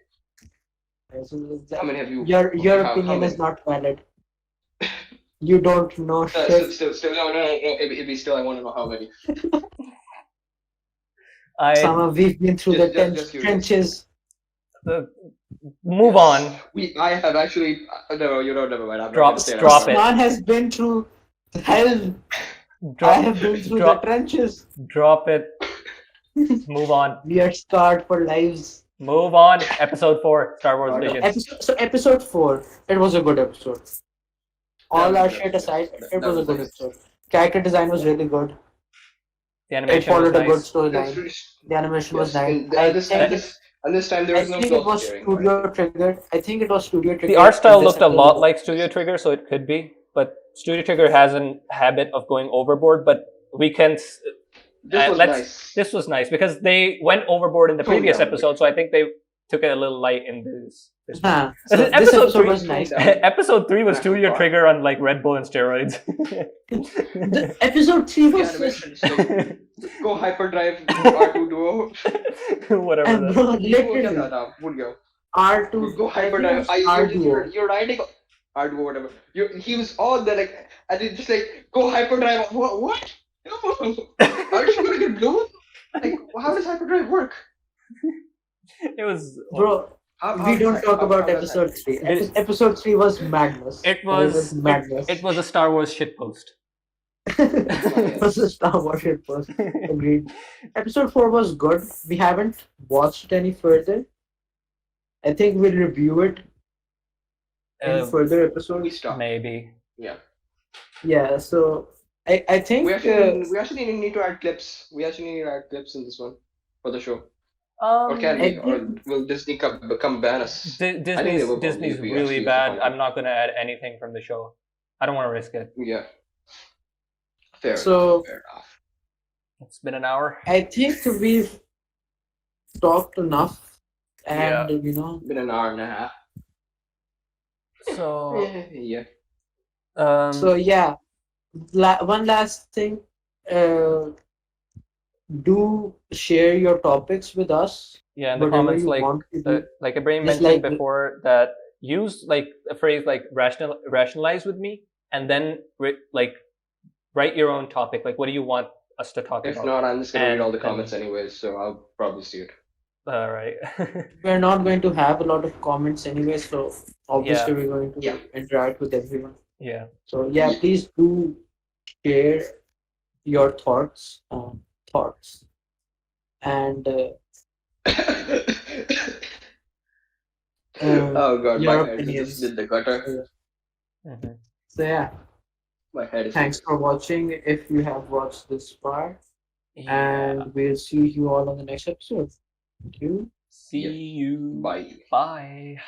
How many have you? Your how opinion is many? not valid. You don't know shit. Still, no. Ippy, still, I want to know how many. Sama, we've been through the Just curious. trenches. Move Yes. on. I have actually. No, never mind. I'm not Drop- gonna say that. drop it. Usman has been through hell. I Drop, have been through drop- the trenches. drop it. Move on. We are scarred for lives. Move on. Episode 4, Star Wars Okay. Visions. Episode 4, it was a good episode. All That our was shit nice. aside, That it was a was good nice. episode. Character design was really good. The It animation was followed a good nice. That's storyline. really The animation was yes. nice. And I this think and it. this and this time there I was no think it cloth was steering or studio anything. triggered. I think it was studio The art triggered in style this looked a episode. lot like Studio Trigger, so it could be. But Studio Trigger has a habit of going overboard. But we can This was let's. nice. This was nice because they went overboard in the Toned previous down a bit. episode, so I think they took it a little light in this one. Huh. So this Episode episode three. was Toned nice. down. Episode 3 was Back to Studio car. Trigger on like Red Bull and steroids. The episode 3 The was just animation is like go hyperdrive R2 duo. Whatever and that. bro, वो क्या literally था ना भूल गया. R2. Go I think it hyperdrive. was You're R2. you're riding R2 or whatever. He was all there like and it just like go hyperdrive. What? No. Are you gonna get blown? Like how does hyperdrive work? It was. Bro, we don't talk about episode 3. It- Episode 3 was madness. It It was was. madness. It was a Star Wars shitpost. It was a Star Wars shitpost. Agreed. Episode 4 was good. We haven't watched it any further. I think we'll review it in further We episodes. stop. Maybe. Yeah. Yeah, so I think We actually need to add clips. We actually need to add clips in this one for the show. Or can I we? Or think- will Disney come ban us? I think they will probably Disney's if we really actually use the bad. content. I'm not gonna add anything from the show. I don't want to risk it. Yeah. Fair So- enough. Fair enough. It's been an hour. I think we've talked enough, and Been an hour and a half. So Yeah. so yeah. One last thing, do share your topics with us. yeah, in the Whatever comments, you like want to do. like Ibrahim Just mentioned like- before, that use like a phrase like rationalize with me, and then like write your own topic. Like, what do you want us to talk If about? not, I'm just gonna read all the And- comments anyways, so I'll probably see it. All right. We're not going to have a lot of comments anyway, so obviously we're going to Yeah. interact with everyone. Yeah. So yeah, please do share your thoughts, and Oh god, your my head opinions. just did the gutter. Mhm. So yeah, My head is. thanks for watching. If you have watched this far, Yeah. and we'll see you all on the next episode. Thank you. See Yeah. you. Bye. Bye.